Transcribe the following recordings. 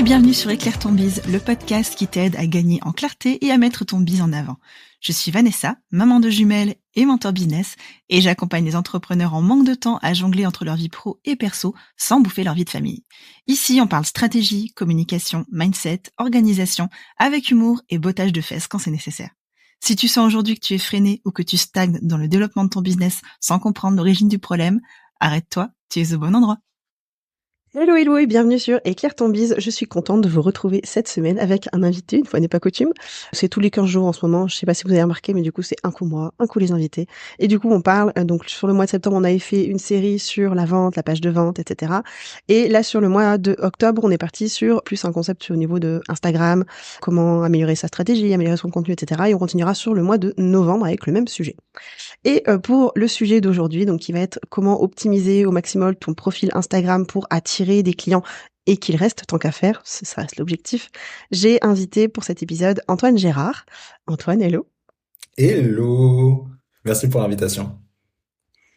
bienvenue sur Éclaire ton bise, le podcast qui t'aide à gagner en clarté et à mettre ton bise en avant. Je suis Vanessa, maman de jumelles et mentor business, et j'accompagne les entrepreneurs en manque de temps à jongler entre leur vie pro et perso sans bouffer leur vie de famille. Ici, on parle stratégie, communication, mindset, organisation, avec humour et bottage de fesses quand c'est nécessaire. Si tu sens aujourd'hui que tu es freiné ou que tu stagnes dans le développement de ton business sans comprendre l'origine du problème, arrête-toi, tu es au bon endroit. Hello et bienvenue sur Éclaire ton bise. Je suis contente de vous retrouver cette semaine avec un invité, une fois n'est pas coutume. C'est tous les 15 jours en ce moment, je sais pas si vous avez remarqué, mais du coup c'est un coup moi, un coup les invités. Et du coup on parle, donc sur le mois de septembre on avait fait une série sur la vente, la page de vente, etc. Et là sur le mois de octobre on est parti sur plus un concept au niveau de Instagram, comment améliorer sa stratégie, améliorer son contenu, etc. Et on continuera sur le mois de novembre avec le même sujet. Et pour le sujet d'aujourd'hui, donc qui va être comment optimiser au maximum ton profil Instagram pour attirer des clients et qu'ils restent tant qu'à faire, ça reste l'objectif. J'ai invité pour cet épisode Antoine Gérard. Antoine, hello. Hello! Merci pour l'invitation.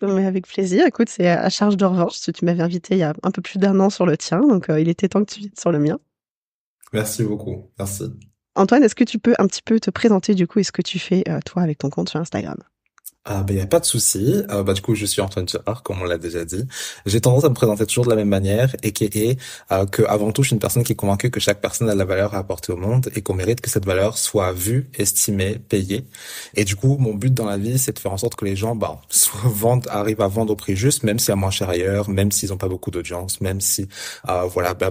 Mais avec plaisir. Écoute, c'est à charge de revanche. Parce que tu m'avais invité il y a un peu plus d'un an sur le tien, donc il était temps que tu viennes sur le mien. Merci beaucoup. Merci. Antoine, est-ce que tu peux un petit peu te présenter du coup et ce que tu fais toi avec ton compte sur Instagram? Y a pas de souci. Du coup, je suis Antoine Gérard, comme on l'a déjà dit. J'ai tendance à me présenter toujours de la même manière, et que avant tout, je suis une personne qui est convaincue que chaque personne a de la valeur à apporter au monde et qu'on mérite que cette valeur soit vue, estimée, payée. Et du coup, mon but dans la vie, c'est de faire en sorte que les gens, arrivent à vendre au prix juste, même s'il y a moins cher ailleurs, même s'ils n'ont pas beaucoup d'audience, même si,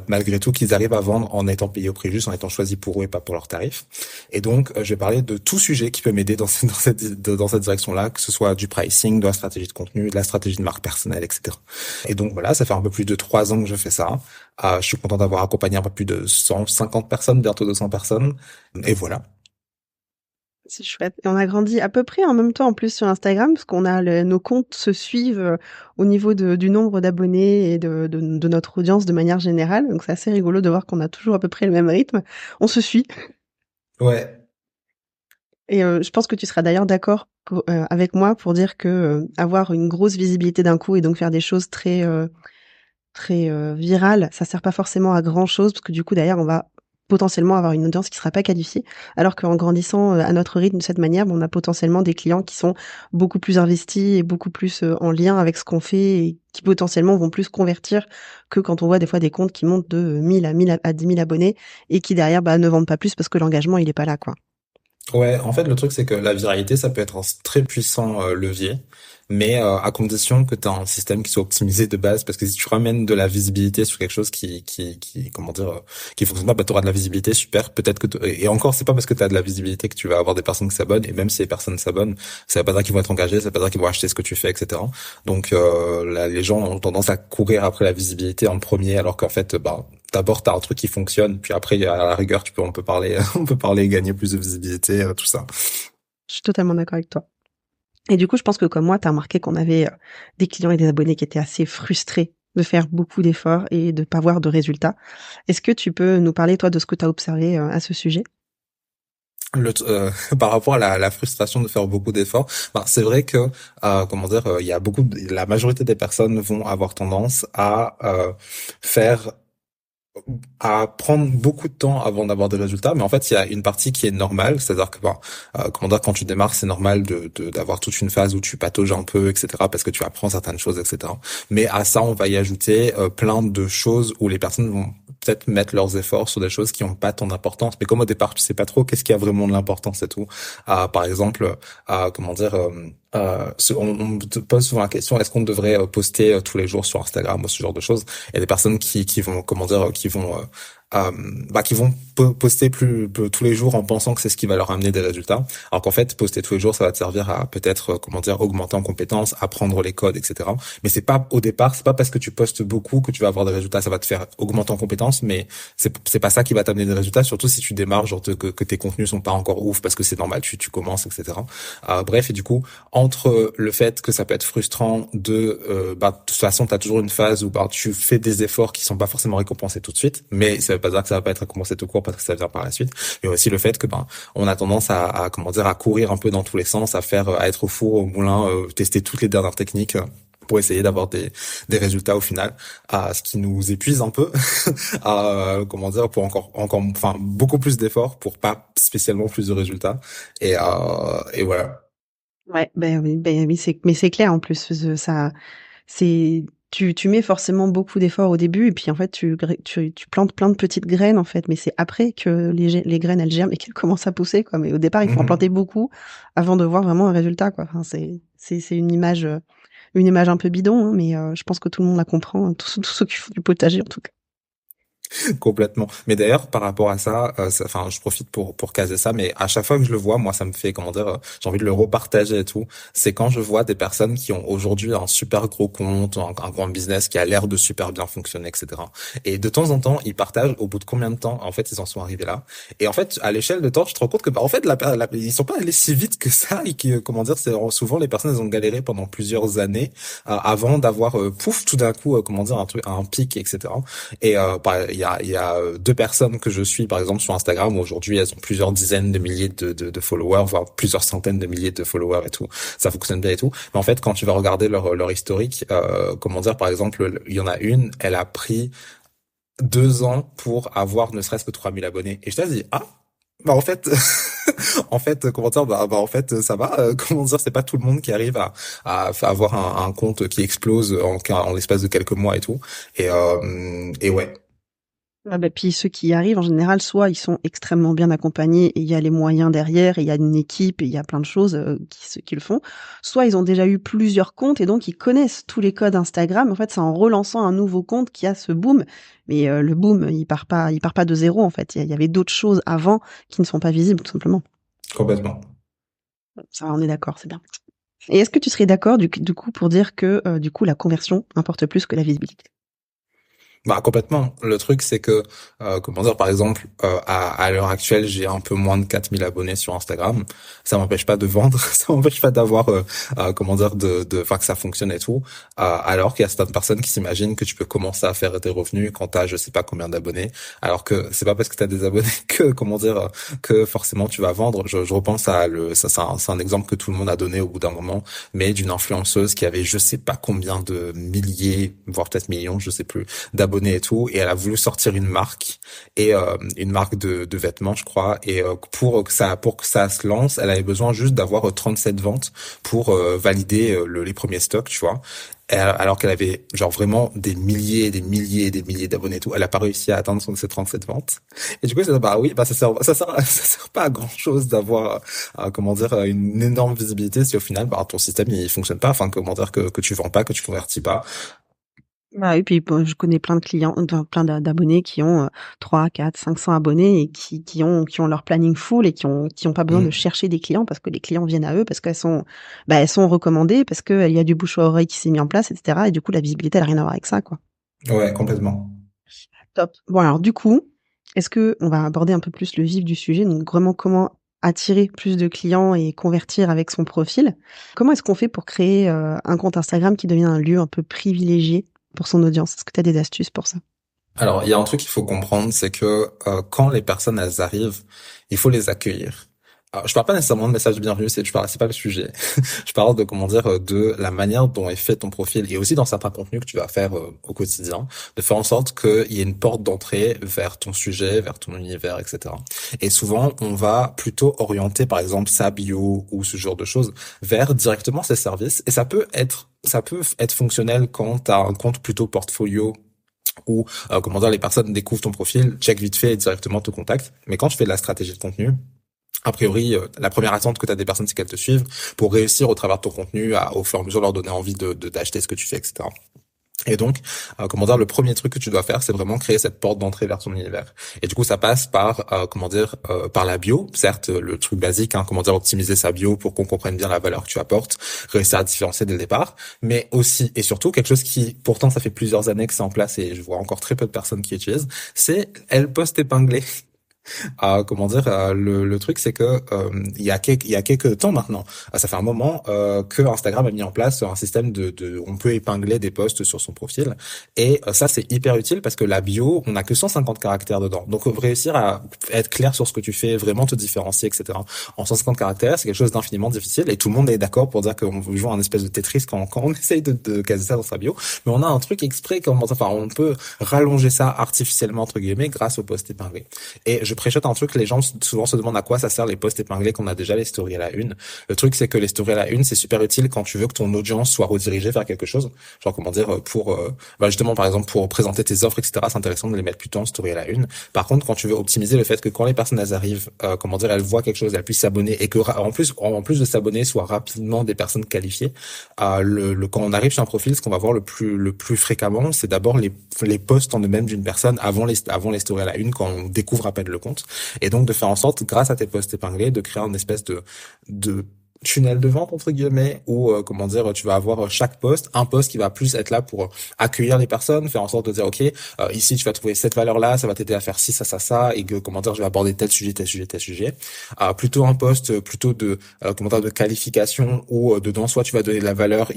malgré tout, qu'ils arrivent à vendre en étant payés au prix juste, en étant choisis pour eux et pas pour leurs tarifs. Et donc, je vais parler de tout sujet qui peut m'aider dans cette direction-là, que ce soit du pricing, de la stratégie de contenu, de la stratégie de marque personnelle, etc. Et donc voilà, ça fait un peu plus de 3 ans que je fais ça. Je suis content d'avoir accompagné un peu plus de 150 personnes, bientôt 200 personnes. Et voilà. C'est chouette. Et on a grandi à peu près en même temps en plus sur Instagram, parce qu'on a nos comptes se suivent au niveau du nombre d'abonnés et de notre audience de manière générale. Donc c'est assez rigolo de voir qu'on a toujours à peu près le même rythme. On se suit. Ouais. Et je pense que tu seras d'ailleurs d'accord avec moi pour dire que avoir une grosse visibilité d'un coup et donc faire des choses très virales, ça sert pas forcément à grand chose, parce que du coup derrière on va potentiellement avoir une audience qui sera pas qualifiée, alors qu'en grandissant à notre rythme de cette manière, on a potentiellement des clients qui sont beaucoup plus investis et beaucoup plus en lien avec ce qu'on fait et qui potentiellement vont plus convertir que quand on voit des fois des comptes qui montent de 1000 à 10 000 abonnés et qui derrière ne vendent pas plus parce que l'engagement il est pas là, quoi. Ouais, en fait, le truc, c'est que la viralité, ça peut être un très puissant levier, mais à condition que tu as un système qui soit optimisé de base, parce que si tu ramènes de la visibilité sur quelque chose qui fonctionne pas, tu auras de la visibilité, super, peut-être et encore, c'est pas parce que tu as de la visibilité que tu vas avoir des personnes qui s'abonnent, et même si les personnes s'abonnent, ça veut pas dire qu'ils vont être engagés, ça veut pas dire qu'ils vont acheter ce que tu fais, etc. Donc là, les gens ont tendance à courir après la visibilité en premier, alors qu'en fait, d'abord, t'as un truc qui fonctionne, puis après, à la rigueur, on peut parler, on peut parler, gagner plus de visibilité, tout ça. Je suis totalement d'accord avec toi. Et du coup, je pense que comme moi, tu as remarqué qu'on avait des clients et des abonnés qui étaient assez frustrés de faire beaucoup d'efforts et de pas voir de résultats. Est-ce que tu peux nous parler, toi, de ce que tu as observé à ce sujet? Par rapport à la frustration de faire beaucoup d'efforts, c'est vrai que, il y a la majorité des personnes vont avoir tendance faire à prendre beaucoup de temps avant d'avoir des résultats, mais en fait il y a une partie qui est normale, c'est-à-dire que quand tu démarres, c'est normal d'avoir toute une phase où tu patauges un peu, etc., parce que tu apprends certaines choses, etc. Mais à ça on va y ajouter plein de choses où les personnes vont peut-être mettre leurs efforts sur des choses qui n'ont pas tant d'importance, mais comme au départ tu sais pas trop qu'est-ce qui a vraiment de l'importance et tout. Par exemple, on te pose souvent la question, est-ce qu'on devrait poster tous les jours sur Instagram ou ce genre de choses. Il y a des personnes qui vont poster tous les jours en pensant que c'est ce qui va leur amener des résultats, alors qu'en fait poster tous les jours ça va te servir à peut-être augmenter en compétences, apprendre les codes, etc. Mais c'est pas parce que tu postes beaucoup que tu vas avoir des résultats. Ça va te faire augmenter en compétences, mais c'est pas ça qui va t'amener des résultats, surtout si tu démarres, que tes contenus sont pas encore ouf, parce que c'est normal, tu commences, etc. Bref, et du coup, entre le fait que ça peut être frustrant de toute façon t'as toujours une phase où tu fais des efforts qui sont pas forcément récompensés tout de suite, mais ça veut pas dire que ça va pas être récompensé tout court parce que ça vient par la suite. Mais aussi le fait que on a tendance à courir un peu dans tous les sens, à être au four au moulin, tester toutes les dernières techniques pour essayer d'avoir des résultats au final, ce qui nous épuise un peu, comment dire, pour enfin, beaucoup plus d'efforts pour pas spécialement plus de résultats. Et voilà. Ouais, ben oui, mais c'est clair en plus. Ça, c'est tu mets forcément beaucoup d'efforts au début et puis en fait tu plantes plein de petites graines en fait, mais c'est après que les graines elles germent et qu'elles commencent à pousser quoi. Mais au départ il faut en planter beaucoup avant de voir vraiment un résultat quoi. Enfin c'est une image un peu bidon, hein, mais je pense que tout le monde la comprend, hein, tous ceux qui font du potager en tout cas. Complètement. Mais d'ailleurs, par rapport à ça, enfin, je profite pour caser ça, mais à chaque fois que je le vois, moi, ça me fait, comment dire, j'ai envie de le repartager et tout. C'est quand je vois des personnes qui ont aujourd'hui un super gros compte, un grand business qui a l'air de super bien fonctionner, etc. Et de temps en temps, ils partagent au bout de combien de temps, en fait, ils en sont arrivés là. Et en fait, à l'échelle de temps, je te rends compte que, bah, en fait, ils sont pas allés si vite que ça et que, comment dire, c'est souvent les personnes, elles ont galéré pendant plusieurs années avant d'avoir, pouf, tout d'un coup, comment dire, un pic, etc. Et il y a deux personnes que je suis par exemple sur Instagram où aujourd'hui elles ont plusieurs dizaines de milliers de followers, voire plusieurs centaines de milliers de followers et tout. Ça fonctionne bien et tout. Mais en fait, quand tu vas regarder leur historique, comment dire, par exemple, il y en a une, elle a pris 2 ans pour avoir ne serait-ce que 3000 abonnés. Et je te dis, ah, bah en fait, en fait, comment dire, bah en fait, ça va. Comment dire, c'est pas tout le monde qui arrive à avoir un compte qui explose en l'espace de quelques mois et tout. Et ouais. Ah bah, puis ceux qui y arrivent, en général, soit ils sont extrêmement bien accompagnés et il y a les moyens derrière, et il y a une équipe et il y a plein de choses qui le font, soit ils ont déjà eu plusieurs comptes et donc ils connaissent tous les codes Instagram. En fait, c'est en relançant un nouveau compte qu'il y a ce boom. Mais le boom, il part pas de zéro en fait. Il y avait d'autres choses avant qui ne sont pas visibles tout simplement. Complètement. Ça, on est d'accord, c'est bien. Et est-ce que tu serais d'accord du coup pour dire que du coup la conversion importe plus que la visibilité? Bah complètement. Le truc c'est que comment dire par exemple à l'heure actuelle j'ai un peu moins de 4000 abonnés sur Instagram. Ça m'empêche pas de vendre, ça m'empêche pas d'avoir comment dire enfin que ça fonctionne et tout. Alors qu'il y a certaines personnes qui s'imaginent que tu peux commencer à faire des revenus quand t'as je sais pas combien d'abonnés. Alors que c'est pas parce que t'as des abonnés que comment dire que forcément tu vas vendre. Je repense à ça c'est un exemple que tout le monde a donné au bout d'un moment, mais d'une influenceuse qui avait je sais pas combien de milliers voire peut-être millions, je sais plus d'abonnés et tout, et elle a voulu sortir une marque et une marque de vêtements je crois, et pour que ça se lance elle avait besoin juste d'avoir 37 ventes pour valider les premiers stocks, tu vois. Alors qu'elle avait genre vraiment des milliers et des milliers et des milliers d'abonnés et tout, elle a pas réussi à atteindre ces 37 ventes. Et du coup bah oui, bah ça sert pas à grand chose d'avoir comment dire une énorme visibilité si au final bah ton système il fonctionne pas, enfin comment dire que tu vends pas, que tu convertis pas. Bah oui, puis bon, je connais plein de clients, enfin, plein d'abonnés qui ont 3, 4, 500 abonnés et qui ont leur planning full et qui ont pas besoin de chercher des clients parce que les clients viennent à eux parce elles sont recommandées, parce que il y a du bouche à oreille qui s'est mis en place, etc. Et du coup, la visibilité, elle a rien à voir avec ça, quoi. Ouais, complètement. Top. Bon, alors du coup, est-ce que on va aborder un peu plus le vif du sujet, donc vraiment comment attirer plus de clients et convertir avec son profil. Comment est-ce qu'on fait pour créer un compte Instagram qui devient un lieu un peu privilégié pour son audience? Est-ce que tu as des astuces pour ça? Alors, il y a un truc qu'il faut comprendre, c'est que quand les personnes elles arrivent, il faut les accueillir. Alors, je parle pas nécessairement de message bienvenue, c'est pas le sujet. Je parle de comment dire de la manière dont est fait ton profil et aussi dans certains contenus que tu vas faire au quotidien, de faire en sorte qu'il y ait une porte d'entrée vers ton sujet, vers ton univers, etc. Et souvent, on va plutôt orienter, par exemple, sa bio ou ce genre de choses vers directement ces services. Et ça peut être fonctionnel quand tu as un compte plutôt portfolio ou comment dire les personnes découvrent ton profil, check vite fait et directement te contactent. Mais quand tu fais de la stratégie de contenu, a priori, la première attente que tu as des personnes, c'est qu'elles te suivent pour réussir au travers de ton contenu à au fur et à mesure leur donner envie d'acheter ce que tu fais, etc. Et donc, comment dire, le premier truc que tu dois faire, c'est vraiment créer cette porte d'entrée vers ton univers. Et du coup, ça passe par, comment dire, par la bio. Certes, le truc basique, hein, comment dire, optimiser sa bio pour qu'on comprenne bien la valeur que tu apportes, réussir à différencier dès le départ. Mais aussi, et surtout, quelque chose qui, pourtant, ça fait plusieurs années que c'est en place et je vois encore très peu de personnes qui utilisent, c'est elle post épinglée. Comment dire, le truc c'est que il y a quelques temps maintenant, ça fait un moment que Instagram a mis en place un système on peut épingler des posts sur son profil, et ça c'est hyper utile parce que la bio, on a que 150 caractères dedans, donc réussir à être clair sur ce que tu fais, vraiment te différencier, etc. En 150 caractères, c'est quelque chose d'infiniment difficile, et tout le monde est d'accord pour dire qu'on veut jouer un espèce de Tetris quand on essaye de caser ça dans sa bio, mais on a un truc exprès, enfin on peut rallonger ça artificiellement entre guillemets grâce au post épinglé. Et je préchote un truc, les gens souvent se demandent à quoi ça sert les posts épinglés qu'on a déjà les stories à la une. Le truc, c'est que les stories à la une, c'est super utile quand tu veux que ton audience soit redirigée vers quelque chose. Genre, comment dire, justement, par exemple, pour présenter tes offres, etc., c'est intéressant de les mettre plutôt en story à la une. Par contre, quand tu veux optimiser le fait que quand les personnes, elles arrivent, comment dire, elles voient quelque chose, elles puissent s'abonner, et que, en plus de s'abonner, soient rapidement des personnes qualifiées, quand on arrive sur un profil, ce qu'on va voir le plus fréquemment, c'est d'abord les posts en eux-mêmes d'une personne avant les stories à la une, quand on découvre à peine le compte, et donc de faire en sorte, grâce à tes posts épinglés, de créer une espèce de tunnel de vente entre guillemets, où comment dire, tu vas avoir un post qui va plus être là pour accueillir les personnes, faire en sorte de dire ok, ici tu vas trouver cette valeur là, ça va t'aider à faire ci, ça, et que comment dire, je vais aborder tel sujet, plutôt un post plutôt de comment dire, de qualification, où dedans soit tu vas donner de la valeur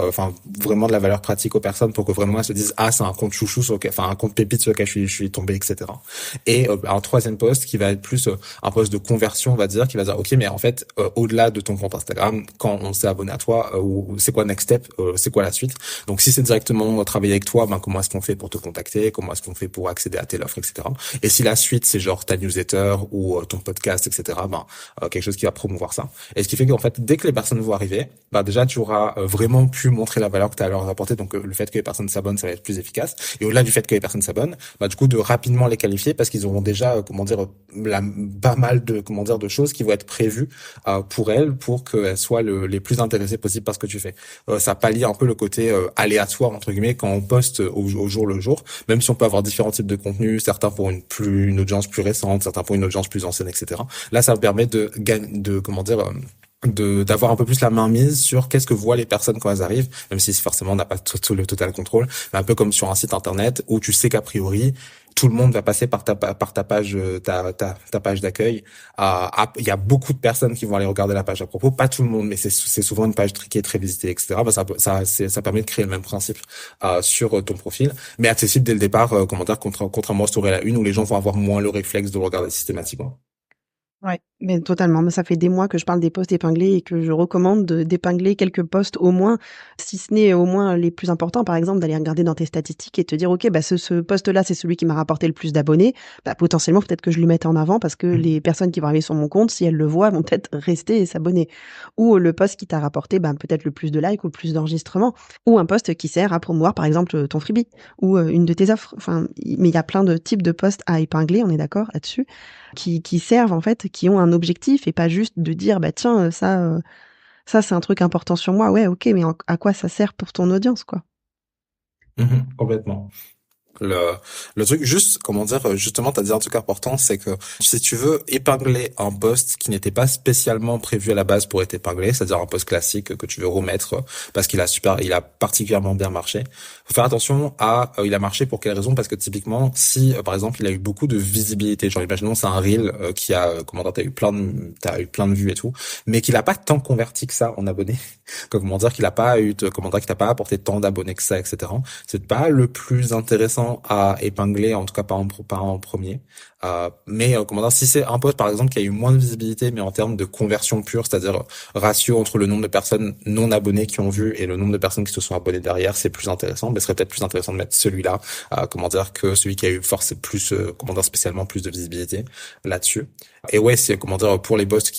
enfin vraiment de la valeur pratique aux personnes pour que vraiment elles se disent c'est un compte chouchou un compte pépite sur lequel je suis tombé, etc. Et un troisième post qui va être plus un post de conversion, on va dire, qui va dire ok, mais en fait au-delà de ton compte Instagram, quand on s'est abonné à toi, c'est quoi next step, c'est quoi la suite. Donc si c'est directement travailler avec toi, comment est-ce qu'on fait pour te contacter, comment est-ce qu'on fait pour accéder à telle offre, etc. Et si la suite c'est genre ta newsletter ou ton podcast, etc., quelque chose qui va promouvoir ça. Et ce qui fait qu'en fait, dès que les personnes vont arriver, déjà tu auras vraiment pu montrer la valeur que tu as à leur apporter. Donc le fait que les personnes s'abonnent, ça va être plus efficace. Et au-delà du fait que les personnes s'abonnent, du coup de rapidement les qualifier, parce qu'ils auront déjà pas mal de choses qui vont être prévues pour elles, pour qu'elles soient les plus intéressées possibles par ce que tu fais. Ça pallie un peu le côté aléatoire entre guillemets quand on poste au jour le jour, même si on peut avoir différents types de contenus, certains pour une audience plus récente, certains pour une audience plus ancienne, etc. Là, ça permet d'avoir un peu plus la main mise sur qu'est-ce que voient les personnes quand elles arrivent, même si forcément on n'a pas tout le total contrôle, mais un peu comme sur un site internet où tu sais qu'a priori tout le monde va passer par ta page, ta page d'accueil. Il y a beaucoup de personnes qui vont aller regarder la page à propos, pas tout le monde, mais c'est souvent une page qui est très visitée, etc. Ça permet de créer le même principe sur ton profil, mais accessible dès le départ, contrairement au story à la une où les gens vont avoir moins le réflexe de le regarder systématiquement. Ouais, mais totalement. Mais ça fait des mois que je parle des posts épinglés et que je recommande d'épingler quelques posts au moins, si ce n'est au moins les plus importants. Par exemple, d'aller regarder dans tes statistiques et te dire, OK, ce post-là, c'est celui qui m'a rapporté le plus d'abonnés. Potentiellement, peut-être que je le mette en avant parce que les personnes qui vont arriver sur mon compte, si elles le voient, vont peut-être rester et s'abonner. Ou le post qui t'a rapporté, peut-être le plus de likes ou le plus d'enregistrements. Ou un post qui sert à promouvoir, par exemple, ton freebie ou une de tes offres. Enfin, mais il y a plein de types de posts à épingler, on est d'accord là-dessus, qui servent en fait, qui ont un objectif et pas juste de dire tiens ça c'est un truc important sur moi. Ouais, OK, mais à quoi ça sert pour ton audience, quoi? Complètement. Le truc, juste, justement, t'as dit un truc important, c'est que si tu veux épingler un post qui n'était pas spécialement prévu à la base pour être épinglé, c'est-à-dire un post classique que tu veux remettre parce qu'il a particulièrement bien marché, faut faire attention il a marché pour quelle raison? Parce que typiquement, si, par exemple, il a eu beaucoup de visibilité, genre, imaginons, c'est un reel, qui a, t'as eu plein de vues et tout, mais qu'il a pas tant converti que ça en abonnés. Qu'il a pas eu, qu'il t'a pas apporté tant d'abonnés que ça, etc. C'est pas le plus intéressant à épingler, en tout cas pas en premier. Mais si c'est un post par exemple qui a eu moins de visibilité, mais en termes de conversion pure, c'est-à-dire ratio entre le nombre de personnes non abonnées qui ont vu et le nombre de personnes qui se sont abonnées derrière, c'est plus intéressant. Mais ce serait peut-être plus intéressant de mettre celui-là, que celui qui a eu spécialement plus de visibilité là-dessus. Et ouais, c'est pour les posts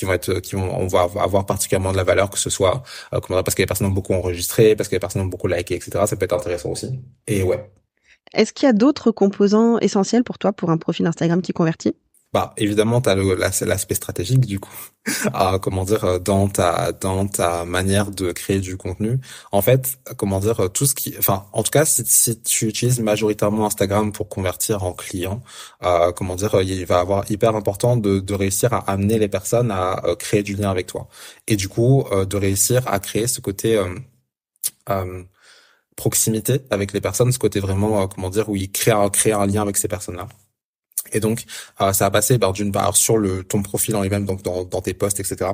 on va avoir particulièrement de la valeur, que ce soit parce que les personnes ont beaucoup enregistré, parce que les personnes ont beaucoup liké, etc. Ça peut être intéressant aussi. Et ouais. Est-ce qu'il y a d'autres composants essentiels pour toi pour un profil Instagram qui convertit? Évidemment, t'as l'aspect stratégique, du coup. Dans ta manière de créer du contenu. En fait, en tout cas, si tu utilises majoritairement Instagram pour convertir en clients, il va avoir hyper important de réussir à amener les personnes à créer du lien avec toi. Et du coup, de réussir à créer ce côté, proximité avec les personnes, ce côté vraiment, où il crée un lien avec ces personnes-là. Et donc, ça va passer d'une part sur ton profil en lui-même, donc dans tes posts, etc.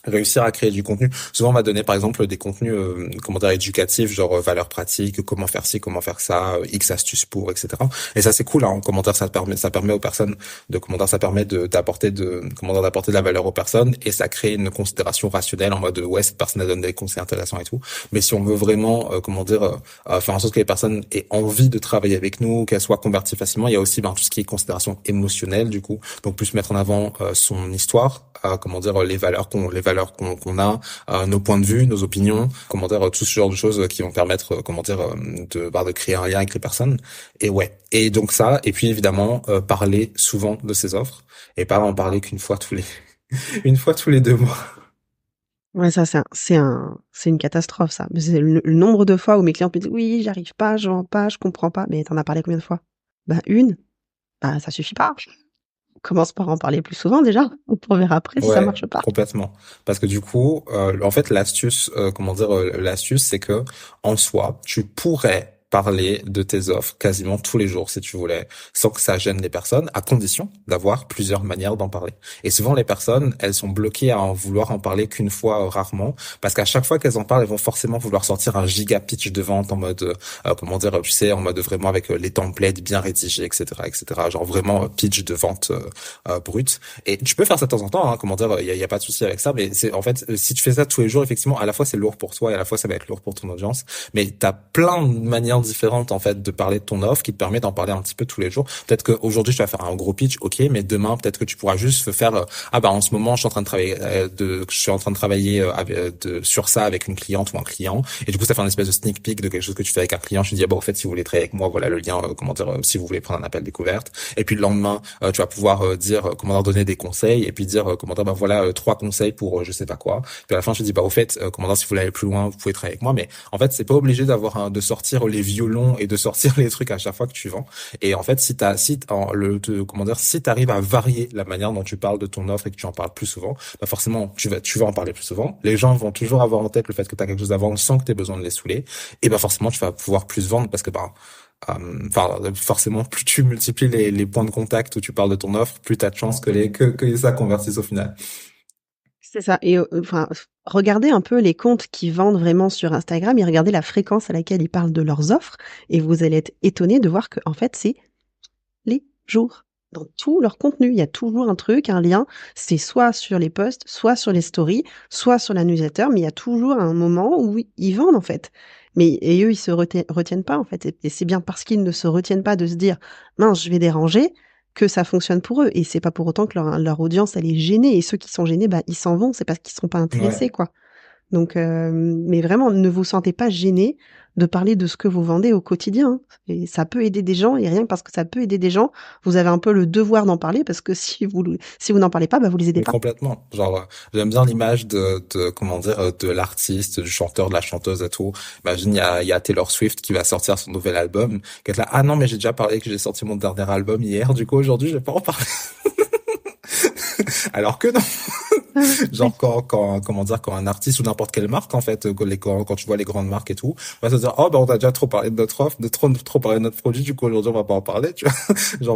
Réussir à créer du contenu. Souvent, on va donner, par exemple, des contenus, comment dire, éducatifs, genre valeurs pratiques, comment faire ci, comment faire ça, X astuces pour, etc. Et ça, c'est cool, hein. En commentaire, ça permet aux personnes de commentaire, ça permet d'apporter d'apporter de la valeur aux personnes, et ça crée une considération rationnelle en mode, ouais, cette personne elle donne des conseils intéressants et tout. Mais si on veut vraiment, faire en sorte que les personnes aient envie de travailler avec nous, qu'elles soient converties facilement, il y a aussi, tout ce qui est considération émotionnelle, du coup. Donc, plus mettre en avant, son histoire, les valeurs qu'on a, nos points de vue, nos opinions, tout ce genre de choses qui vont permettre, de créer un lien avec les personnes. Et ouais. Et donc ça, et puis évidemment, parler souvent de ses offres, et pas en parler qu'une fois une fois tous les 2 mois. Ouais, ça, c'est une catastrophe, ça. Mais c'est le nombre de fois où mes clients me disent, oui, j'arrive pas, je vends pas, je comprends pas. Mais t'en as parlé combien de fois? Une. Ça suffit pas. Commence par en parler plus souvent déjà, on verra après si ça Ouais, marche pas. complètement. Parce que du coup, en fait, l'astuce, l'astuce, c'est que en soi, tu pourrais parler de tes offres quasiment tous les jours si tu voulais, sans que ça gêne les personnes, à condition d'avoir plusieurs manières d'en parler. Et souvent, les personnes, elles sont bloquées à en vouloir en parler qu'une fois, rarement, parce qu'à chaque fois qu'elles en parlent, elles vont forcément vouloir sortir un giga pitch de vente en mode, tu sais, en mode vraiment avec les templates bien rédigés, etc., etc. Genre vraiment pitch de vente brut. Et tu peux faire ça de temps en temps, hein, il y a pas de souci avec ça, mais c'est en fait si tu fais ça tous les jours, effectivement, à la fois c'est lourd pour toi et à la fois ça va être lourd pour ton audience, mais t'as plein de manières différentes en fait de parler de ton offre qui te permet d'en parler un petit peu tous les jours. Peut-être qu'aujourd'hui tu vas faire un gros pitch, ok, mais demain peut-être que tu pourras juste faire en ce moment je suis en train de travailler sur ça avec une cliente ou un client, et du coup ça fait un espèce de sneak peek de quelque chose que tu fais avec un client. Je te dis en fait si vous voulez travailler avec moi, voilà le lien, si vous voulez prendre un appel découverte, et puis le lendemain tu vas pouvoir dire comment leur donner des conseils, et puis dire voilà 3 conseils pour je sais pas quoi. Puis à la fin je te dis au fait si vous voulez aller plus loin, vous pouvez travailler avec moi. Mais en fait c'est pas obligé de sortir les violons et de sortir les trucs à chaque fois que tu vends. Et en fait si t'arrives à varier la manière dont tu parles de ton offre et que tu en parles plus souvent, forcément tu vas en parler plus souvent. Les gens vont toujours avoir en tête le fait que tu as quelque chose à vendre sans que tu aies besoin de les saouler, et forcément tu vas pouvoir plus vendre parce que forcément, plus tu multiplies les points de contact où tu parles de ton offre, plus t'as de chances que ça convertisse au final. C'est ça. Et regardez un peu les comptes qui vendent vraiment sur Instagram et regardez la fréquence à laquelle ils parlent de leurs offres, et vous allez être étonnés de voir que en fait c'est les jours. Dans tout leur contenu, il y a toujours un truc, un lien. C'est soit sur les posts, soit sur les stories, soit sur la newsletter, mais il y a toujours un moment où ils vendent en fait. Et eux, ils se retiennent pas en fait. Et c'est bien parce qu'ils ne se retiennent pas de se dire mince, je vais déranger, que ça fonctionne pour eux. Et c'est pas pour autant que leur audience elle est gênée. Et ceux qui sont gênés, ils s'en vont. C'est parce qu'ils sont pas intéressés, Ouais. quoi. Donc, mais vraiment, ne vous sentez pas gêné de parler de ce que vous vendez au quotidien, hein. Et ça peut aider des gens, et rien que parce que ça peut aider des gens, vous avez un peu le devoir d'en parler, parce que si vous n'en parlez pas, vous les aidez Mais pas. complètement. J'aime bien l'image de l'artiste, du chanteur, de la chanteuse et tout. Imagine, il y a Taylor Swift qui va sortir son nouvel album, qui est là, ah non, mais j'ai déjà parlé que j'ai sorti mon dernier album hier, du coup, aujourd'hui, je vais pas en parler. Alors que non. Genre quand un artiste ou n'importe quelle marque en fait, quand tu vois les grandes marques et tout, on va se dire on a déjà trop parlé de notre offre, de trop parlé de notre produit, du coup aujourd'hui on va pas en parler, tu vois. Il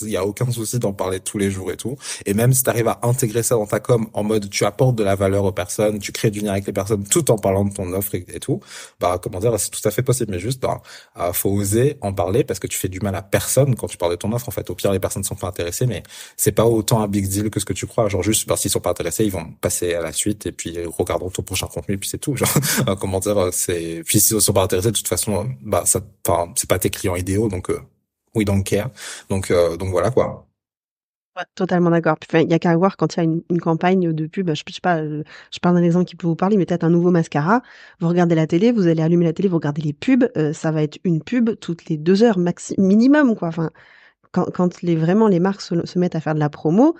y a aucun souci d'en parler tous les jours et tout. Et même si t'arrives à intégrer ça dans ta com en mode tu apportes de la valeur aux personnes, tu crées du lien avec les personnes tout en parlant de ton offre et tout, c'est tout à fait possible. Mais juste faut oser en parler parce que tu fais du mal à personne quand tu parles de ton offre en fait. Au pire les personnes sont pas intéressées, mais c'est pas autant un big deal que ce que tu crois. Genre juste s'ils sont pas intéressés, ils vont passer à la suite et puis regarderont ton prochain contenu et puis c'est tout. Genre puis s'ils sont pas intéressés de toute façon, c'est pas tes clients idéaux, donc we don't care. Donc voilà quoi. Ouais, totalement d'accord. Puis, il y a qu'à voir quand il y a une campagne de pub, je sais pas, je parle d'un exemple qui peut vous parler, mais peut-être un nouveau mascara. Vous regardez la télé, vous allez allumer la télé, vous regardez les pubs, ça va être une pub toutes les 2 heures minimum, quoi. Enfin, quand vraiment les marques se mettent à faire de la promo,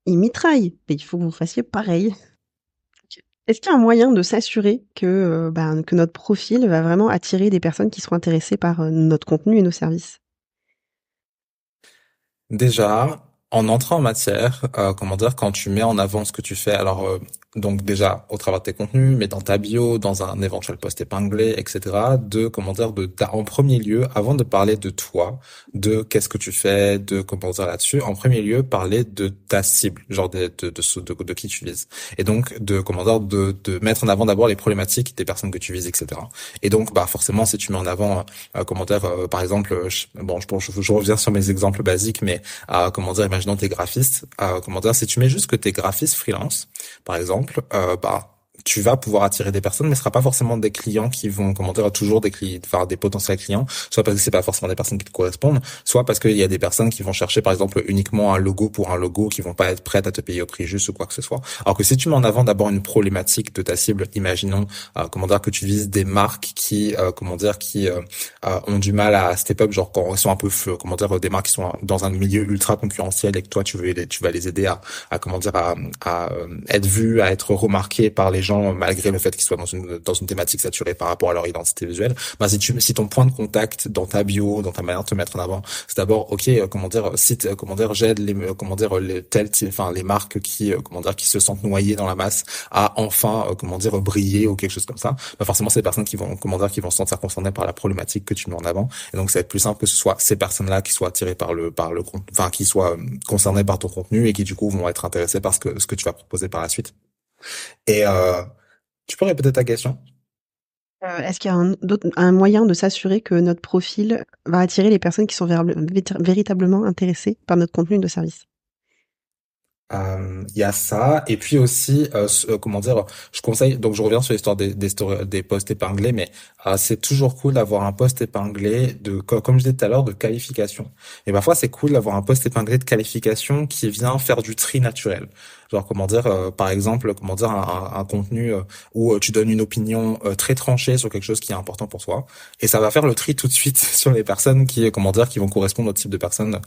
ils mitraillent. Mais il faut que vous fassiez pareil. Est-ce qu'il y a un moyen de s'assurer que notre profil va vraiment attirer des personnes qui seront intéressées par notre contenu et nos services? Déjà, en entrant en matière, quand tu mets en avant ce que tu fais, alors Donc déjà au travers de tes contenus, mais dans ta bio, dans un éventuel post épinglé, etc. En premier lieu, avant de parler de toi, de qu'est-ce que tu fais, de comment dire là-dessus, en premier lieu, parler de ta cible, genre de qui tu vises. Et donc de comment dire de mettre en avant d'abord les problématiques des personnes que tu vises, etc. Et donc bah forcément si tu mets en avant par exemple, je reviens sur mes exemples basiques, mais imaginons t'es graphiste, si tu mets juste que t'es graphiste freelance par exemple, tu vas pouvoir attirer des personnes, mais ce sera pas forcément des clients qui vont, toujours des potentiels clients, soit parce que c'est pas forcément des personnes qui te correspondent, soit parce qu'il y a des personnes qui vont chercher, par exemple, uniquement un logo pour un logo, qui vont pas être prêtes à te payer au prix juste ou quoi que ce soit. Alors que si tu mets en avant d'abord une problématique de ta cible, imaginons, que tu vises des marques qui, ont du mal à step up, genre quand ils sont un peu, des marques qui sont dans un milieu ultra concurrentiel et que toi tu vas les aider à être vus, à être remarqués par les gens malgré le fait qu'ils soient dans une thématique saturée par rapport à leur identité visuelle. Si ton point de contact dans ta bio, dans ta manière de te mettre en avant, c'est d'abord j'aide les marques qui se sentent noyées dans la masse à enfin briller ou quelque chose comme ça. Forcément c'est des personnes qui vont se sentir concernées par la problématique que tu mets en avant. Et donc ça va être plus simple que ce soit ces personnes-là qui soient attirées par le qui soient concernées par ton contenu et qui du coup vont être intéressées par ce que tu vas proposer par la suite. Et tu peux répéter ta question? Est-ce qu'il y a un moyen de s'assurer que notre profil va attirer les personnes qui sont véritablement intéressées par notre contenu de service? Il y a ça, et puis aussi, je conseille, donc je reviens sur l'histoire des posts épinglés, mais c'est toujours cool d'avoir un post épinglé comme je disais tout à l'heure, de qualification. Et parfois, c'est cool d'avoir un post épinglé de qualification qui vient faire du tri naturel. Genre, par exemple, un contenu où tu donnes une opinion très tranchée sur quelque chose qui est important pour toi, et ça va faire le tri tout de suite sur les personnes qui vont correspondre au type de personnes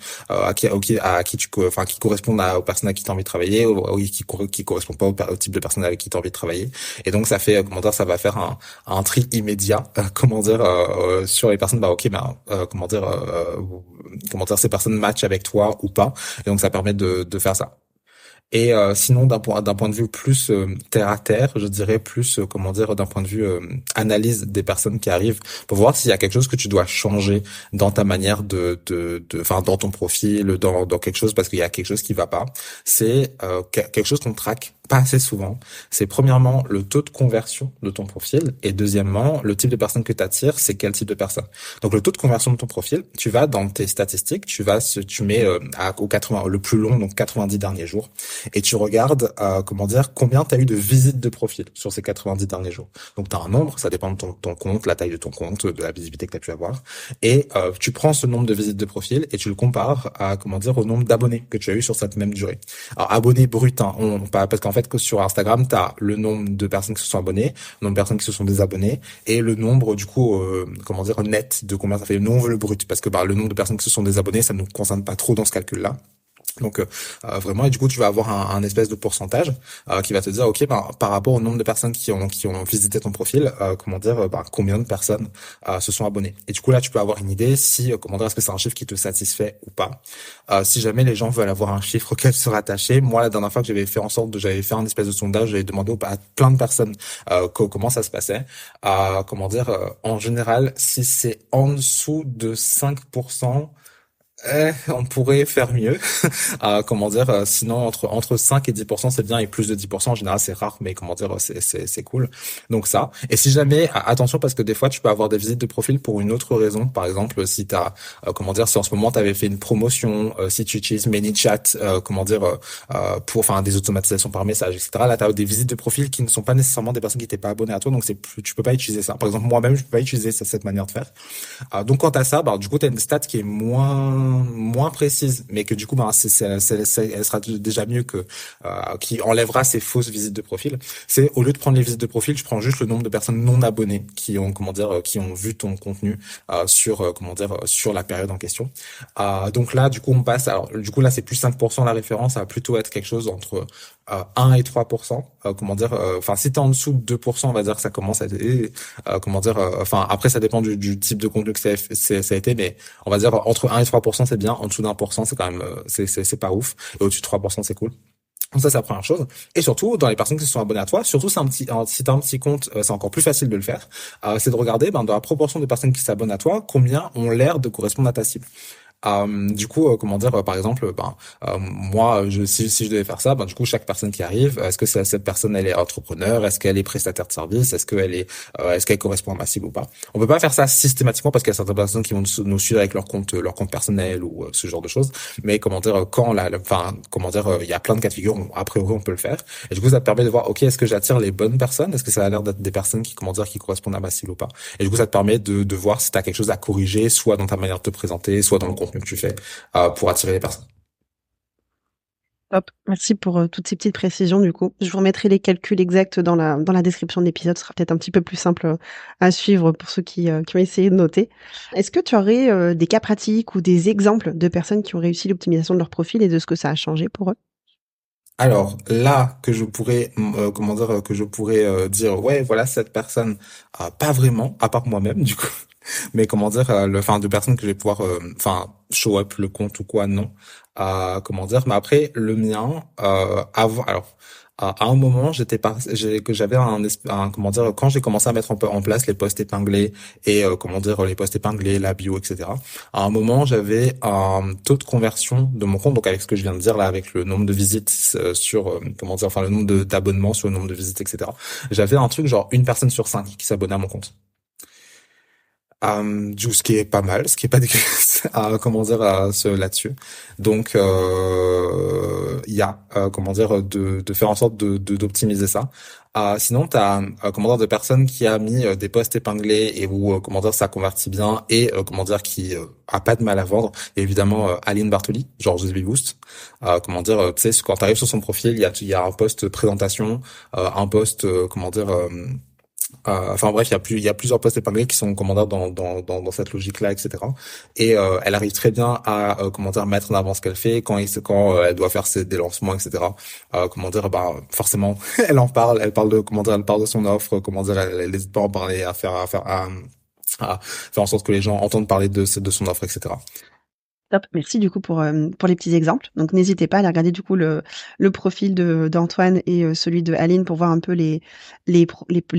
qui correspondent aux personnes à qui t'as envie de travailler, ou qui correspondent pas au type de personnes avec qui t'as envie de travailler. Et donc ça fait ça va faire un tri immédiat sur les personnes. Ces personnes matchent avec toi ou pas. Et donc ça permet de faire ça. Et sinon, d'un point de vue plus terre à terre, je dirais plus d'un point de vue analyse des personnes qui arrivent, pour voir s'il y a quelque chose que tu dois changer dans ta manière dans ton profil, dans quelque chose, parce qu'il y a quelque chose qui va pas. C'est quelque chose qu'on traque pas assez souvent. C'est premièrement le taux de conversion de ton profil, et deuxièmement le type de personne que tu attires, c'est quel type de personne. Donc le taux de conversion de ton profil, tu vas dans tes statistiques, tu mets le plus long, donc 90 derniers jours, et tu regardes combien tu as eu de visites de profil sur ces 90 derniers jours. Donc tu as un nombre, ça dépend de ton compte, la taille de ton compte, de la visibilité que tu as pu avoir, et tu prends ce nombre de visites de profil et tu le compares au nombre d'abonnés que tu as eu sur cette même durée. Alors abonnés bruts, parce qu'en fait que sur Instagram, tu as le nombre de personnes qui se sont abonnées, le nombre de personnes qui se sont désabonnées, et le nombre du coup net de combien ça fait, le nombre brut, parce que le nombre de personnes qui se sont désabonnées, ça ne nous concerne pas trop dans ce calcul-là. Donc vraiment, et du coup tu vas avoir un espèce de pourcentage qui va te dire par rapport au nombre de personnes qui ont visité ton profil, combien de personnes se sont abonnées. Et du coup là tu peux avoir une idée si est-ce que c'est un chiffre qui te satisfait ou pas. Si jamais les gens veulent avoir un chiffre auquel se rattacher, moi la dernière fois que j'avais fait un espèce de sondage, j'avais demandé à plein de personnes comment ça se passait. En général, si c'est en dessous de 5%, on pourrait faire mieux. Sinon entre 5 et 10% c'est bien, et plus de 10% en général c'est rare, mais c'est cool. Donc ça. Et si jamais, attention, parce que des fois tu peux avoir des visites de profil pour une autre raison. Par exemple, si t'as si en ce moment t'avais fait une promotion, si tu utilises ManyChat, pour des automatisations par message, etc. Là t'as des visites de profil qui ne sont pas nécessairement des personnes qui n'étaient pas abonnées à toi, donc tu peux pas utiliser ça. Par exemple, moi-même je peux pas utiliser cette manière de faire. Donc quand t'as ça, du coup t'as une stat qui est moins précise, mais que du coup elle sera déjà mieux que qui enlèvera ces fausses visites de profil. C'est, au lieu de prendre les visites de profil, je prends juste le nombre de personnes non abonnées qui ont vu ton contenu sur la période en question. Donc là du coup on passe, alors du coup là c'est plus 5%, la référence, ça va plutôt être quelque chose entre 1 et 3%. Si t'es en dessous de 2%, on va dire que ça commence à être après ça dépend du type de contenu que ça a été, mais on va dire entre 1 et 3% c'est bien, en dessous d'1% c'est quand même c'est pas ouf, et au-dessus de 3% c'est cool. Donc ça, c'est la première chose. Et surtout, dans les personnes qui se sont abonnées à toi, surtout si t'as un petit compte, c'est encore plus facile de le faire. C'est de regarder, dans la proportion de personnes qui s'abonnent à toi, combien ont l'air de correspondre à ta cible. Du coup, comment dire, par exemple, moi, si je devais faire ça, du coup, chaque personne qui arrive, est-ce que cette personne, elle est entrepreneur, est-ce qu'elle est prestataire de service, est-ce qu'elle correspond à ma cible ou pas? On peut pas faire ça systématiquement parce qu'il y a certaines personnes qui vont nous suivre avec leur compte personnel ou ce genre de choses. Mais comment dire, comment dire, il y a plein de cas de figure. A priori, on peut le faire. Et du coup, ça te permet de voir, ok, est-ce que j'attire les bonnes personnes? Est-ce que ça a l'air d'être des personnes qui, comment dire, qui correspondent à ma cible ou pas? Et du coup, ça te permet de voir si t'as quelque chose à corriger, soit dans ta manière de te présenter, soit dans le contenu que tu fais pour attirer les personnes. Top. Merci pour toutes ces petites précisions du coup. Je vous remettrai les calculs exacts dans la description de l'épisode. Ce sera peut-être un petit peu plus simple à suivre pour ceux qui ont essayé de noter. Est-ce que tu aurais des cas pratiques ou des exemples de personnes qui ont réussi l'optimisation de leur profil et de ce que ça a changé pour eux? Alors là que je pourrais dire ouais voilà cette personne pas vraiment à part moi-même du coup mais comment dire de personnes que je vais pouvoir show up le compte ou quoi non comment dire mais après le mien avant alors à un moment que j'avais comment dire quand j'ai commencé à mettre en place les posts épinglés et comment dire les posts épinglés la bio etc. À un moment j'avais un taux de conversion de mon compte donc avec ce que je viens de dire là avec le nombre de visites comment dire le nombre d'abonnements sur le nombre de visites etc. J'avais un truc genre une personne sur 5 qui s'abonnait à mon compte. Ce qui est pas mal, ce qui est pas dégueulasse, comment dire, là-dessus. Donc, il y a, comment dire, de faire en sorte d'optimiser ça. Sinon, t'as, comment dire, de personnes qui a mis des posts épinglés et où, comment dire, ça convertit bien et, comment dire, qui a pas de mal à vendre. Et évidemment, Aline Bartoli, genre The Bee Boost. Comment dire, tu sais, quand t'arrives sur son profil, il y a un post présentation, un post, comment dire, bref, il y a plusieurs postes épinglés qui sont comment dire dans cette logique-là, etc. Et elle arrive très bien à comment dire mettre en avant ce qu'elle fait quand elle doit faire des lancements, etc. Comment dire forcément elle parle de comment dire elle parle de son offre, comment dire elle n'hésite pas à en parler, à faire en sorte que les gens entendent parler de son offre, etc. Top, merci du coup pour les petits exemples. Donc n'hésitez pas à aller regarder du coup le profil d'Antoine et celui de Aline pour voir un peu les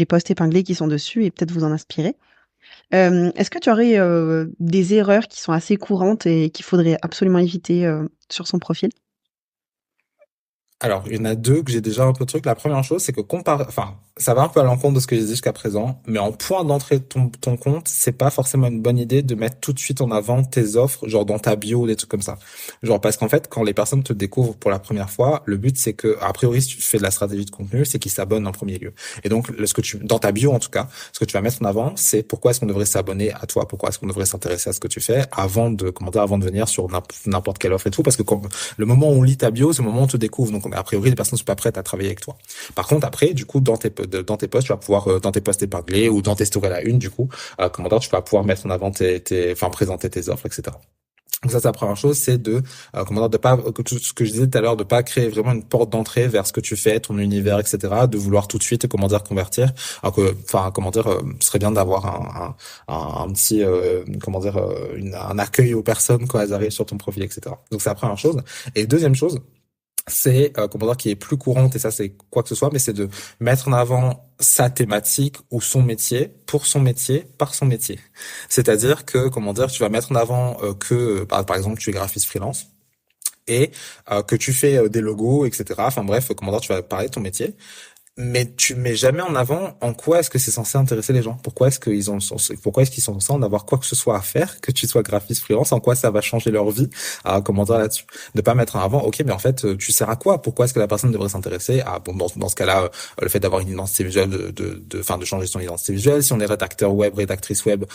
posts épinglés qui sont dessus et peut-être vous en inspirer. Est-ce que tu aurais des erreurs qui sont assez courantes et qu'il faudrait absolument éviter sur son profil? Alors, il y en a deux que j'ai déjà un peu de truc. La première chose, c'est que ça va un peu à l'encontre de ce que j'ai dit jusqu'à présent, mais en point d'entrée de ton compte, c'est pas forcément une bonne idée de mettre tout de suite en avant tes offres, genre dans ta bio ou des trucs comme ça. Genre, parce qu'en fait, quand les personnes te découvrent pour la première fois, le but, c'est que, a priori, si tu fais de la stratégie de contenu, c'est qu'ils s'abonnent en premier lieu. Et donc, dans ta bio, en tout cas, ce que tu vas mettre en avant, c'est pourquoi est-ce qu'on devrait s'abonner à toi, pourquoi est-ce qu'on devrait s'intéresser à ce que tu fais avant de venir sur n'importe quelle offre et tout, parce que le moment où on lit ta bio, c'est le moment où on te découvre. Donc, a priori, les personnes sont pas prêtes à travailler avec toi. Par contre, après, du coup, dans tes posts, tu vas pouvoir, dans tes posts épinglés ou dans tes stories à la une, du coup, tu vas pouvoir mettre en avant présenter tes offres, etc. Donc ça, c'est la première chose, c'est de pas, tout ce que je disais tout à l'heure, de pas créer vraiment une porte d'entrée vers ce que tu fais, ton univers, etc., de vouloir tout de suite, convertir. Alors que, ce serait bien d'avoir un petit, un accueil aux personnes quand elles arrivent sur ton profil, etc. Donc c'est la première chose. Et deuxième chose, c'est qui est plus courante et ça c'est quoi que ce soit mais c'est de mettre en avant sa thématique ou son métier pour son métier par son métier. C'est-à-dire que tu vas mettre en avant que par exemple tu es graphiste freelance et que tu fais des logos, etc. Enfin bref, tu vas parler de ton métier. Mais tu mets jamais en avant en quoi est-ce que c'est censé intéresser les gens. Pourquoi est-ce qu'ils sont censés en avoir quoi que ce soit à faire, que tu sois graphiste freelance, en quoi ça va changer leur vie, à commenter là-dessus. De pas mettre en avant, ok, mais en fait, tu sers à quoi? Pourquoi est-ce que la personne devrait s'intéresser à, dans ce cas-là, le fait d'avoir une identité visuelle, de changer son identité visuelle. Si on est rédacteur web, rédactrice web,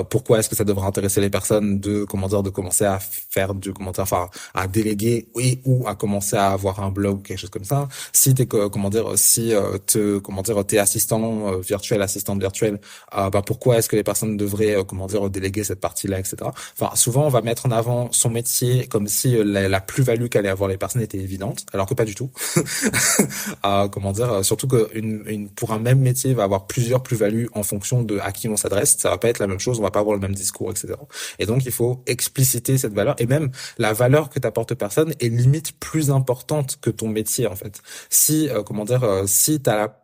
pourquoi est-ce que ça devrait intéresser les personnes de commencer à faire à déléguer ou à commencer à avoir un blog ou quelque chose comme ça. Si t'es, tes assistants virtuels, assistantes virtuelles, pourquoi est-ce que les personnes devraient, déléguer cette partie-là, etc. Enfin, souvent, on va mettre en avant son métier comme si la plus-value qu'allaient avoir les personnes était évidente, alors que pas du tout. Surtout que pour un même métier, il va avoir plusieurs plus-values en fonction de à qui on s'adresse. Ça va pas être la même chose, on va pas avoir le même discours, etc. Et donc, il faut expliciter cette valeur. Et même, la valeur que t'apporte personne est limite plus importante que ton métier, en fait. Si,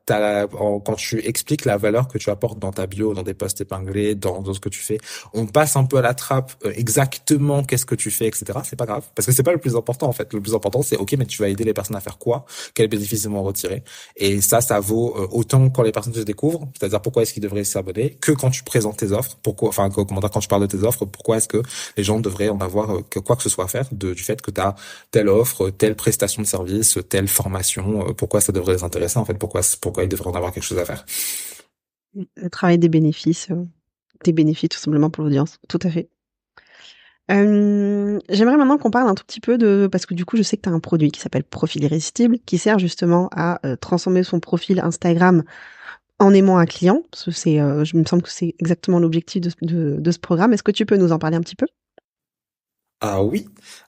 quand tu expliques la valeur que tu apportes dans ta bio, dans des posts épinglés, dans ce que tu fais, on passe un peu à la trappe exactement qu'est-ce que tu fais, etc. C'est pas grave, parce que c'est pas le plus important, en fait. Le plus important, c'est, ok, mais tu vas aider les personnes à faire quoi? Quels bénéfices ils vont en retirer? Et ça vaut autant quand les personnes te découvrent, c'est-à-dire pourquoi est-ce qu'ils devraient s'abonner, que quand tu présentes tes offres, quand tu parles de tes offres, pourquoi est-ce que les gens devraient en avoir quoi que ce soit à faire du fait que tu as telle offre, telle prestation de service, telle formation, pourquoi ça devrait les intéresser, en fait, pourquoi ils devraient en avoir quelque chose à faire. Le travail des bénéfices tout simplement pour l'audience, tout à fait. J'aimerais maintenant qu'on parle un tout petit peu parce que du coup, je sais que tu as un produit qui s'appelle Profil Irrésistible, qui sert justement à transformer son profil Instagram en aimant un client. Parce que je me semble que c'est exactement l'objectif de ce programme. Est-ce que tu peux nous en parler un petit peu? Ah oui.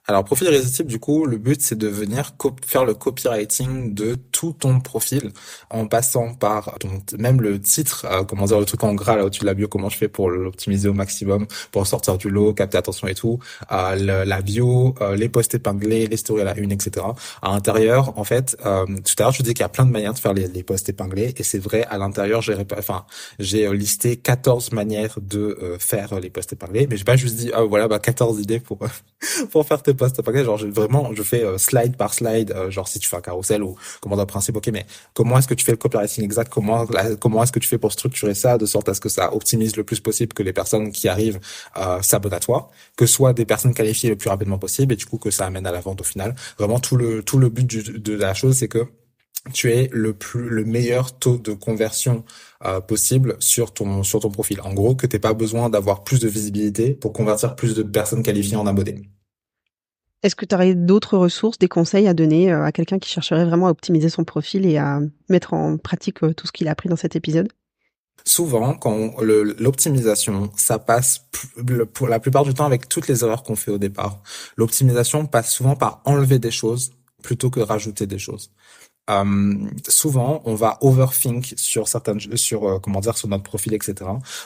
Alors, profil irrésistible, du coup, le but, c'est de venir faire le copywriting de tout ton profil en passant par même le titre, le truc en gras là au-dessus de la bio, comment je fais pour l'optimiser au maximum, pour sortir du lot, capter l'attention et tout, la bio, les posts épinglés, les stories à la une, etc. À l'intérieur, en fait, tout à l'heure, je disais qu'il y a plein de manières de faire les posts épinglés, et c'est vrai, à l'intérieur, j'ai listé 14 manières de faire les posts épinglés, mais j'ai pas juste dit, 14 idées pour faire tes posts épinglés. Genre, je fais slide par slide, genre si tu fais un carrousel ou comment d'un principe, ok, mais comment est-ce que tu fais le copywriting exact, comment est-ce que tu fais pour structurer ça de sorte à ce que ça optimise le plus possible, que les personnes qui arrivent s'abonnent à toi, que ce soit des personnes qualifiées le plus rapidement possible, et du coup que ça amène à la vente au final. Vraiment, tout le but de la chose, c'est que tu es le meilleur taux de conversion possible sur ton profil. En gros, que t'aies pas besoin d'avoir plus de visibilité pour convertir plus de personnes qualifiées en abonnés. Est-ce que tu aurais d'autres ressources, des conseils à donner à quelqu'un qui chercherait vraiment à optimiser son profil et à mettre en pratique tout ce qu'il a appris dans cet épisode? Souvent, quand l'optimisation, ça passe pour la plupart du temps avec toutes les erreurs qu'on fait au départ. L'optimisation passe souvent par enlever des choses plutôt que rajouter des choses. Souvent, on va overthink sur sur notre profil, etc.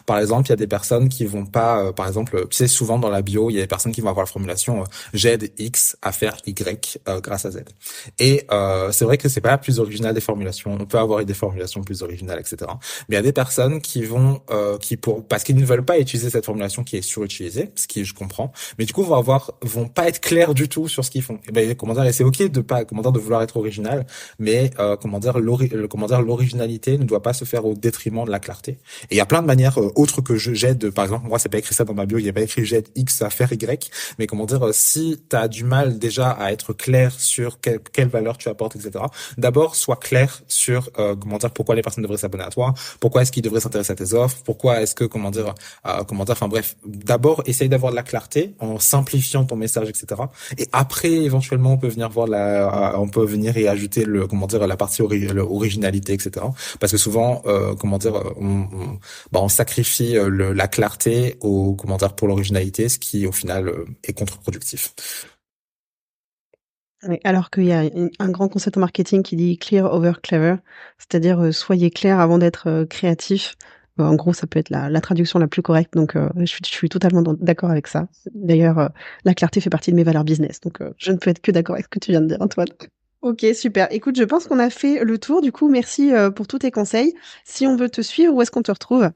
Par exemple, il y a des personnes qui vont pas, par exemple, tu sais, souvent dans la bio, il y a des personnes qui vont avoir la formulation j'aide X à faire Y grâce à Z. Et c'est vrai que c'est pas la plus originale des formulations. On peut avoir des formulations plus originales, etc. Mais il y a des personnes qui vont, parce qu'ils ne veulent pas utiliser cette formulation qui est surutilisée, ce qui je comprends, mais du coup vont pas être clairs du tout sur ce qu'ils font. Et c'est ok de vouloir être original, mais l'originalité ne doit pas se faire au détriment de la clarté. Et il y a plein de manières autres que j'aide. Par exemple, moi, c'est pas écrit ça dans ma bio, il y a pas écrit j'aide X à faire Y, mais si t'as du mal déjà à être clair sur quelle valeur tu apportes, etc. D'abord, sois clair sur pourquoi les personnes devraient s'abonner à toi, pourquoi est-ce qu'ils devraient s'intéresser à tes offres, pourquoi est-ce que d'abord essaye d'avoir de la clarté en simplifiant ton message, etc. Et après, éventuellement, on peut venir et ajouter la partie originalité, etc. Parce que souvent, on sacrifie la clarté pour l'originalité, ce qui au final est contre-productif. Oui, alors qu'il y a un grand concept en marketing qui dit clear over clever, c'est-à-dire soyez clair avant d'être créatif. En gros, ça peut être la traduction la plus correcte, donc je suis totalement d'accord avec ça. D'ailleurs, la clarté fait partie de mes valeurs business, donc je ne peux être que d'accord avec ce que tu viens de dire, Antoine. Ok, super. Écoute, je pense qu'on a fait le tour. Du coup, merci pour tous tes conseils. Si on veut te suivre, où est-ce qu'on te retrouve?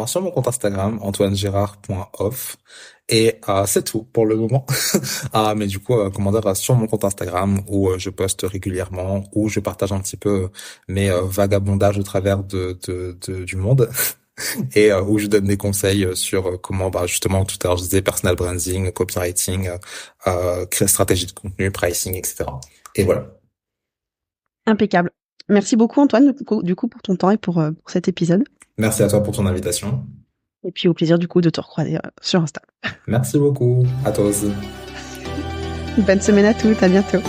Sur mon compte Instagram, antoinegérard.off. Et c'est tout pour le moment. Mais du coup, sur mon compte Instagram où je poste régulièrement, où je partage un petit peu mes vagabondages au travers du monde. Et où je donne des conseils sur comment, justement, tout à l'heure je disais personal branding, copywriting, créer stratégie de contenu, pricing, etc. Et voilà. Impeccable. Merci beaucoup Antoine du coup pour ton temps et pour cet épisode. Merci à toi pour ton invitation. Et puis au plaisir du coup de te recroiser sur Insta. Merci beaucoup. À toi aussi. Bonne semaine à toutes. À bientôt.